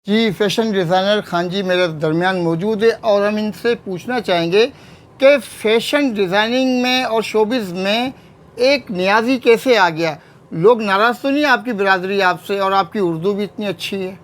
जी, fashion designer Khan जी मेरे दरमियान मौजूद है और हम इनसे पूछना चाहेंगे कि फ़ैशन डिज़ाइनिंग में और शोबिज़ में एक नियाज़ी कैसे आ गया? लोग नाराज़ तो नहीं है आपकी बिरादरी आपसे, और आपकी उर्दू भी इतनी अच्छी है?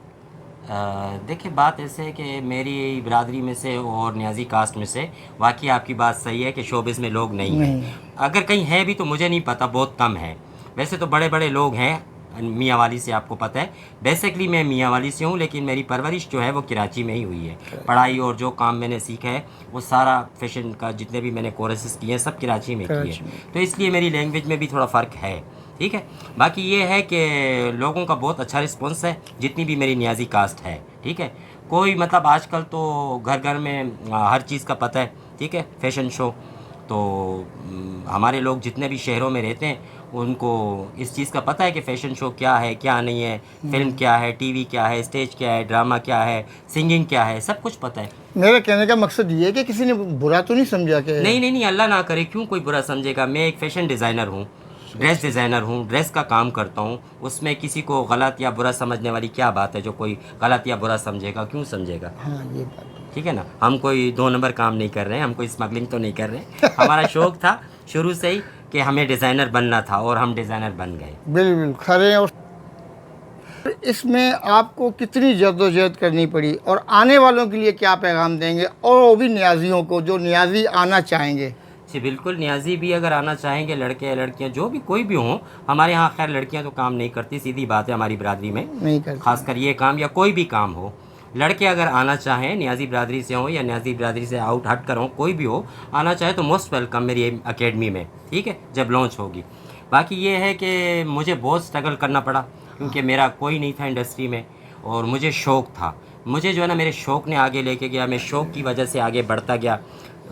देखिए, बात ऐसे है कि मेरी बिरादरी में से और नियाज़ी कास्ट में से वाक़ई आपकी बात सही है कि शोबिज़ में लोग नहीं हैं। नहीं है। अगर कहीं हैं भी तो मुझे नहीं पता, बहुत कम है। वैसे तो बड़े-बड़े लोग हैं मियांवाली से, आपको पता है। बेसिकली मैं मियांवाली से हूँ, लेकिन मेरी परवरिश जो है वो कराची में ही हुई है। पढ़ाई और जो काम मैंने सीखा है वो सारा फ़ैशन का, जितने भी मैंने कोर्सेज़ किए हैं सब कराची में किए हैं। कराची में। तो इसलिए मेरी लैंग्वेज में भी थोड़ा फ़र्क है, ठीक है। बाकी ये है कि लोगों का बहुत अच्छा रिस्पॉन्स है, जितनी भी मेरी नियाज़ी कास्ट है, ठीक है। कोई मतलब आजकल तो घर-घर में हर चीज़ का पता है, ठीक है, फ़ैशन शो। तो हमारे लोग जितने भी शहरों में रहते हैं, उनको इस चीज़ का पता है कि फ़ैशन शो क्या है, क्या नहीं है, फ़िल्म क्या है, टीवी क्या है, स्टेज क्या है, ड्रामा क्या है, सिंगिंग क्या है, सब कुछ पता है। मेरा कहने का मकसद ये है कि किसी ने बुरा तो नहीं समझा कि नहीं, नहीं, नहीं, अल्लाह ना करे, क्यों कोई बुरा समझेगा। मैं एक फ़ैशन डिज़ाइनर हूँ, ड्रेस डिज़ाइनर हूँ, ड्रेस का काम करता हूँ। उसमें किसी को गलत या बुरा समझने वाली क्या बात है, जो कोई गलत या बुरा समझेगा, क्यों समझेगा? हाँ, ये बात। ठीक है ना? हम कोई 2 नंबर काम नहीं कर रहे हैं, हम कोई स्मगलिंग तो नहीं कर रहे हैं। हमारा शौक था शुरू से ही कि हमें डिज़ाइनर बनना था और हम डिज़ाइनर बन गए। बिल्कुल खरे। और इसमें आपको कितनी जद्दोजहद करनी पड़ी, और आने वालों के लिए क्या पैगाम देंगे, और वो भी नियाज़ियों को जो नियाज़ी आना चाहेंगे? जी, बिल्कुल, नियाज़ी भी अगर आना चाहेंगे, लड़के या लड़कियाँ जो भी कोई भी हों। हमारे यहाँ खैर लड़कियाँ तो काम नहीं करती, सीधी बात है हमारी बिरादरी में। नहीं करते। ख़ासकर ये काम या कोई भी काम हो, लड़के अगर आना चाहें, नियाज़ी बिरादरी से हों या नियाज़ी बिरादरी से आउट हट कर हों, कोई भी हो, आना चाहे तो मोस्ट वेलकम मेरी अकेडमी में, ठीक है? जब लॉन्च होगी। बाकी ये है कि मुझे बहुत स्ट्रगल करना पड़ा, क्योंकि मेरा कोई नहीं था इंडस्ट्री में और मुझे शौक था। मुझे जो है ना, मेरे शौक ने आगे लेके गया, मैं शौक की वजह से आगे बढ़ता गया।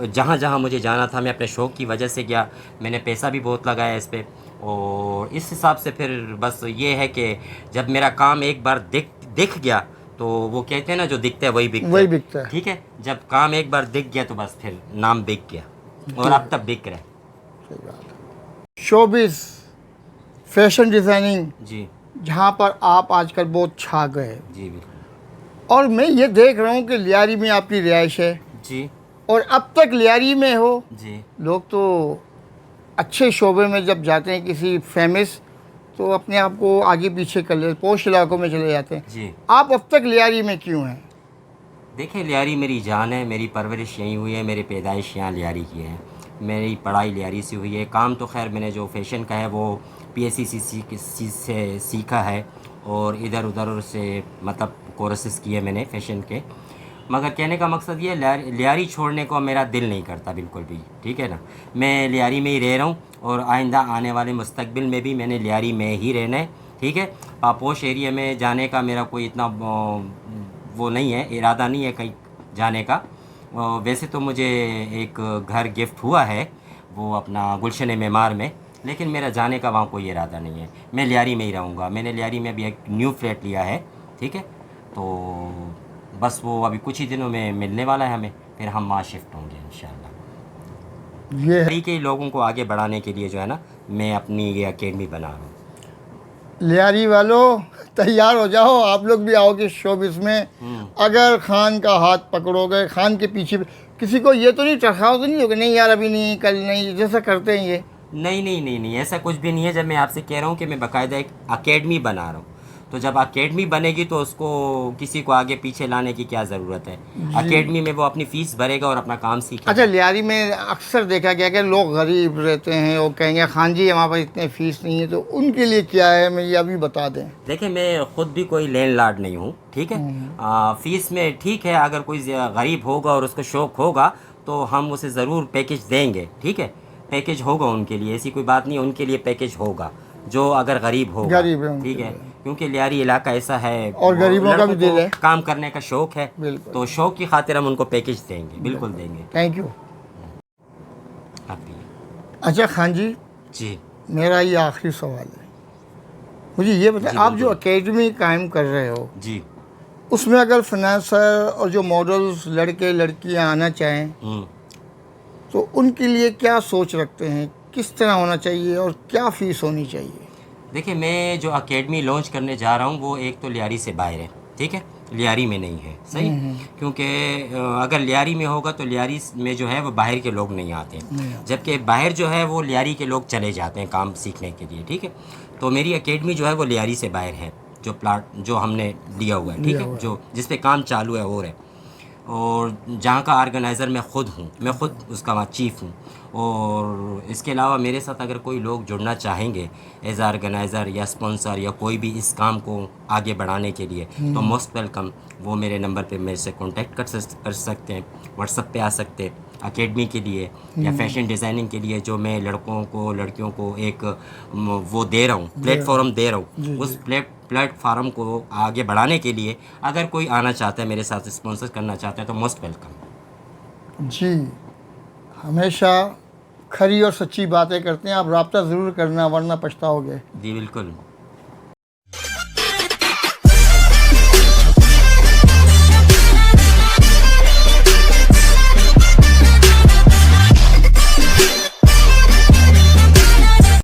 जहाँ-जहाँ मुझे जाना था मैं अपने शौक की वजह से गया। मैंने पैसा भी बहुत लगाया इस पे, और इस हिसाब से फिर बस ये है कि जब मेरा काम एक बार दिख गया, तो वो कहते हैं ना, जो दिखता है वही बिकता वही है, बिकता है। ठीक है? जब काम एक बार दिख गया तो बस फिर नाम बिक गया, और जी, अब तक बिक रहा है। सही बात है। शोबिज़, फैशन डिज़ाइनिंग, जी, जहाँ पर आप आजकल बहुत छा गए, जी, बिल्कुल। और मैं ये देख रहा हूँ कि लियारी में आपकी रिहाइश है, जी, और अब तक लियारी में हो। जी। लोग तो अच्छे शोबे में जब जाते हैं किसी फेमस, तो अपने आप को आगे पीछे कर ले, पोश इलाकों में चले जाते हैं। जी। आप अब तक लियारी में क्यों हैं? देखिए, लियारी मेरी जान है, मेरी परवरिश यहीं हुई है, मेरी पैदाइश यहाँ लियारी की है, मेरी पढ़ाई लियारी से हुई है। काम तो ख़ैर मैंने जो फ़ैशन का है वो पीएससीसी की से सीखा है, और इधर-उधर से मतलब कोर्सेज़ किए मैंने फ़ैशन के। मगर कहने का मकसद ये है, लियारी छोड़ने को मेरा दिल नहीं करता बिल्कुल भी, ठीक है ना? मैं लियारी में ही रह रहा हूँ, और आइंदा आने वाले मुस्तकबिल में भी मैंने लियारी में ही रहना है, ठीक है? पापोश एरिया में जाने का मेरा कोई इतना वो नहीं है, इरादा नहीं है कहीं जाने का। वैसे तो मुझे एक घर गिफ्ट हुआ है, वो अपना गुलशन मेमार में, लेकिन मेरा जाने का वहाँ कोई इरादा नहीं है। मैं लियारी में ही रहूँगा। मैंने लियारी में अभी एक न्यू फ्लैट लिया है, ठीक है? तो बस वो अभी कुछ ही दिनों में मिलने वाला है हमें, फिर हम वहाँ शिफ्ट होंगे इंशाल्लाह। ये है। लियारी के लोगों को आगे बढ़ाने के लिए जो है ना, मैं अपनी ये अकेडमी बना रहा हूँ। लियारी वालों, तैयार हो जाओ, आप लोग भी आओगे शोबिस में। अगर खान का हाथ पकड़ोगे, खान के पीछे किसी को ये तो नहीं, टकराव तो नहीं होगा, नहीं यार अभी नहीं, कल नहीं, जैसा करते हैं ये? नहीं, नहीं, नहीं, नहीं, ऐसा कुछ भी नहीं है। जब मैं आपसे कह रहा हूँ कि मैं बाकायदा एक अकेडमी बना रहा हूँ, तो जब अकेडमी बनेगी तो उसको किसी को आगे पीछे लाने की क्या ज़रूरत है? जी। अकेडमी में वो अपनी फ़ीस भरेगा और अपना काम अच्छा, सीखेगा। लियारी में अक्सर देखा गया कि लोग गरीब रहते हैं, वो कहेंगे खान जी हमारे पास इतने फ़ीस नहीं है, तो उनके लिए क्या है, मैं ये अभी बता दें। देखिए, मैं ख़ुद भी कोई लैंडलॉर्ड नहीं हूँ, ठीक है? फ़ीस में ठीक है, अगर कोई गरीब होगा और उसको शौक़ होगा, तो हम उसे ज़रूर पैकेज देंगे, ठीक है? पैकेज होगा उनके लिए, ऐसी कोई बात नहीं है, उनके लिए पैकेज होगा, जो अगर गरीब होगा, गरीब है उनके ठीक है? लिए। क्योंकि लियारी इलाका ऐसा है, और वो गरीबों का भी लड़कों दिल को है। काम करने का शौक़ है, बिल्कुल। तो शौक़ की खातिर हम उनको पैकेज देंगे, बिल्कुल देंगे। Thank you. आप भी। अच्छा खान जी, जी, मेरा ये आखिरी सवाल है, मुझे ये बताएं, जी, आप जो बिल्कुल। अकेडमी कायम कर रहे हो, जी। उसमें अगर फाइनेंसर और जो मॉडल्स लड़के लड़कियां आना चाहें, हुँ। तो उनके लिए क्या सोच रखते हैं, किस तरह होना चाहिए और क्या फ़ीस होनी चाहिए? देखिए, मैं जो अकेडमी लॉन्च करने जा रहा हूँ वो एक तो लियारी से बाहर है, ठीक है? लियारी में नहीं है। सही, क्योंकि अगर लियारी में होगा तो लियारी में जो है वो बाहर के लोग नहीं आते, जबकि बाहर जो है वो लियारी के लोग चले जाते हैं काम सीखने के लिए। ठीक है, तो मेरी एकेडमी जो है वो लियारी से बाहर है, जो प्लाट जो हमने लिया हुआ है, ठीक है, जो जिस पे काम चालू है और है, और जहाँ का ऑर्गेनाइज़र मैं ख़ुद हूँ, मैं ख़ुद उसका चीफ़ हूँ। और इसके अलावा मेरे साथ अगर कोई लोग जुड़ना चाहेंगे एज ऑर्गेनाइज़र या स्पॉन्सर या कोई भी इस काम को आगे बढ़ाने के लिए, तो मोस्ट वेलकम। वो मेरे नंबर पे मेरे से कांटेक्ट कर सकते हैं, व्हाट्सएप पे आ सकते हैं एकेडमी के लिए या फैशन डिज़ाइनिंग के लिए, जो मैं लड़कों को लड़कियों को एक वो दे रहा हूँ, प्लेटफॉर्म दे रहा हूँ। उस प्लेटफार्म को आगे बढ़ाने के लिए अगर कोई आना चाहता है, मेरे साथ स्पॉन्सर करना चाहता है, तो मोस्ट वेलकम। जी, हमेशा खरी और सच्ची बातें करते हैं आप, रब्ता ज़रूर करना वरना पछताओगे। जी बिल्कुल।